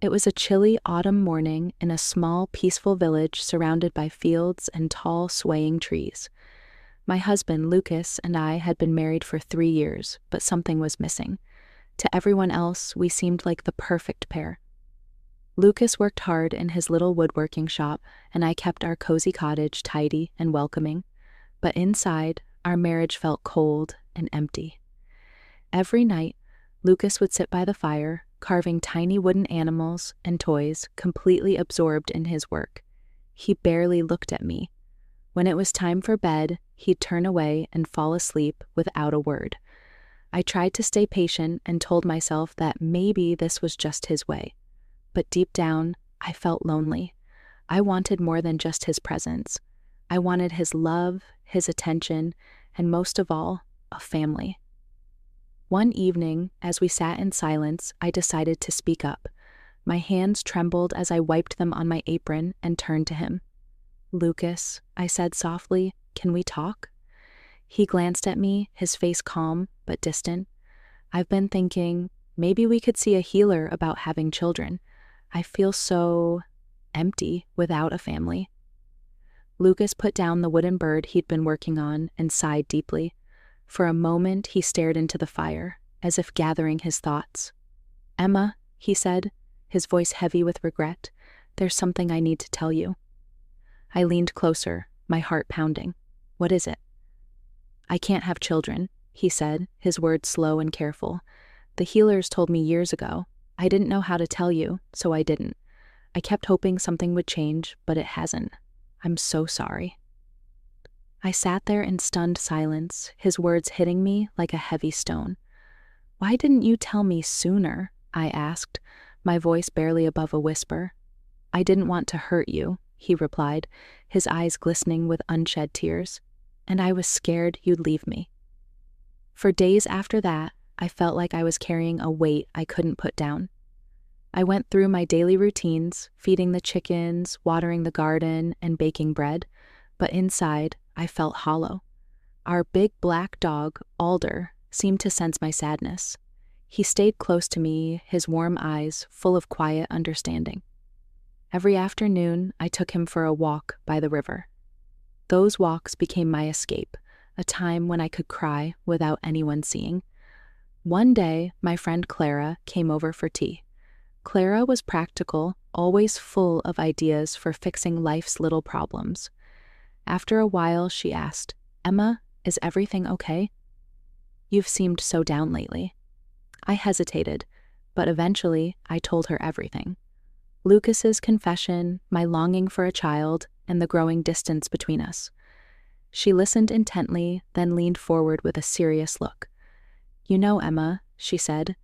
It was a chilly autumn morning in a small, peaceful village surrounded by fields and tall, swaying trees. My husband, Lucas, and I had been married for 3 years, but something was missing. To everyone else, we seemed like the perfect pair. Lucas worked hard in his little woodworking shop, and I kept our cozy cottage tidy and welcoming. But inside, our marriage felt cold and empty. Every night, Lucas would sit by the fire, carving tiny wooden animals and toys, completely absorbed in his work. He barely looked at me. When it was time for bed, he'd turn away and fall asleep without a word. I tried to stay patient and told myself that maybe this was just his way. But deep down, I felt lonely. I wanted more than just his presence. I wanted his love, his attention, and most of all, a family. One evening, as we sat in silence, I decided to speak up. My hands trembled as I wiped them on my apron and turned to him. "Lucas," I said softly, "can we talk?" He glanced at me, his face calm but distant. "I've been thinking, maybe we could see a healer about having children. I feel so empty without a family." Lucas put down the wooden bird he'd been working on and sighed deeply. For a moment, he stared into the fire, as if gathering his thoughts. "Emma," he said, his voice heavy with regret, "there's something I need to tell you." I leaned closer, my heart pounding. "What is it?" "I can't have children," he said, his words slow and careful. "The healers told me years ago. I didn't know how to tell you, so I didn't. I kept hoping something would change, but it hasn't. I'm so sorry." I sat there in stunned silence, his words hitting me like a heavy stone. "Why didn't you tell me sooner?" I asked, my voice barely above a whisper. "I didn't want to hurt you," he replied, his eyes glistening with unshed tears. "And I was scared you'd leave me." For days after that, I felt like I was carrying a weight I couldn't put down. I went through my daily routines, feeding the chickens, watering the garden, and baking bread, but inside, I felt hollow. Our big black dog, Alder, seemed to sense my sadness. He stayed close to me, his warm eyes full of quiet understanding. Every afternoon, I took him for a walk by the river. Those walks became my escape, a time when I could cry without anyone seeing. One day, my friend Clara came over for tea. Clara was practical, always full of ideas for fixing life's little problems. After a while, she asked, "Emma, is everything okay? You've seemed so down lately." I hesitated, but eventually I told her everything. Lucas's confession, my longing for a child, and the growing distance between us. She listened intently, then leaned forward with a serious look. "You know, Emma," she said,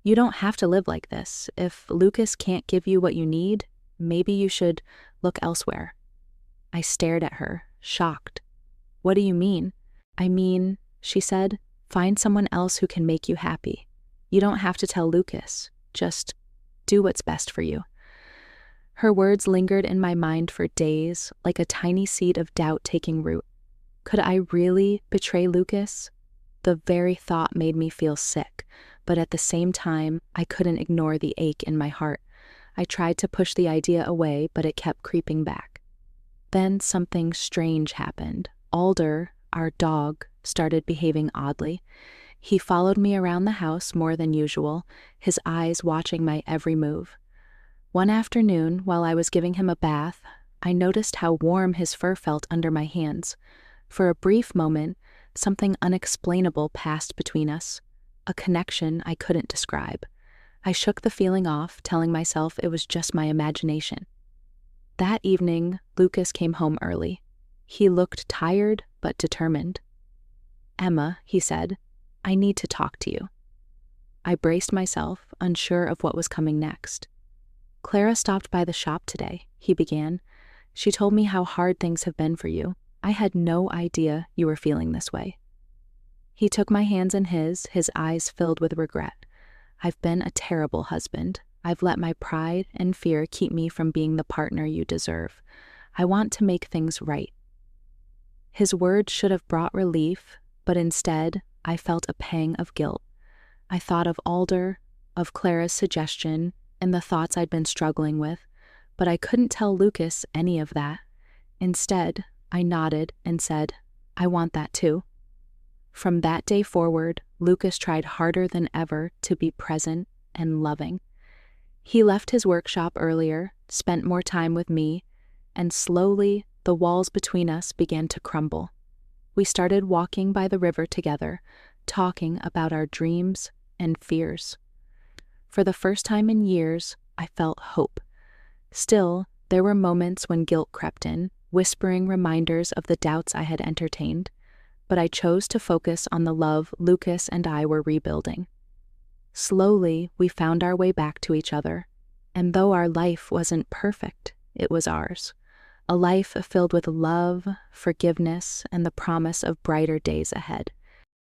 "you don't have to live like this. If Lucas can't give you what you need, maybe you should look elsewhere." I stared at her, shocked. "What do you mean?" "I mean," she said, "find someone else who can make you happy. You don't have to tell Lucas. Just do what's best for you." Her words lingered in my mind for days, like a tiny seed of doubt taking root. Could I really betray Lucas? The very thought made me feel sick, but at the same time, I couldn't ignore the ache in my heart. I tried to push the idea away, but it kept creeping back. Then something strange happened. Alder, our dog, started behaving oddly. He followed me around the house more than usual, his eyes watching my every move. One afternoon, while I was giving him a bath, I noticed how warm his fur felt under my hands. For a brief moment, something unexplainable passed between us, a connection I couldn't describe. I shook the feeling off, telling myself it was just my imagination. That evening, Lucas came home early. He looked tired but determined. "Emma," he said, "I need to talk to you." I braced myself, unsure of what was coming next. "Clara stopped by the shop today," he began. "She told me how hard things have been for you. I had no idea you were feeling this way." He took my hands in his eyes filled with regret. "I've been a terrible husband. I've let my pride and fear keep me from being the partner you deserve. I want to make things right." His words should have brought relief, but instead, I felt a pang of guilt. I thought of Alder, of Clara's suggestion, and the thoughts I'd been struggling with, but I couldn't tell Lucas any of that. Instead, I nodded and said, "I want that too." From that day forward, Lucas tried harder than ever to be present and loving. He left his workshop earlier, spent more time with me, and slowly the walls between us began to crumble. We started walking by the river together, talking about our dreams and fears. For the first time in years, I felt hope. Still, there were moments when guilt crept in, whispering reminders of the doubts I had entertained, but I chose to focus on the love Lucas and I were rebuilding. Slowly, we found our way back to each other, and though our life wasn't perfect, it was ours. A life filled with love, forgiveness, and the promise of brighter days ahead.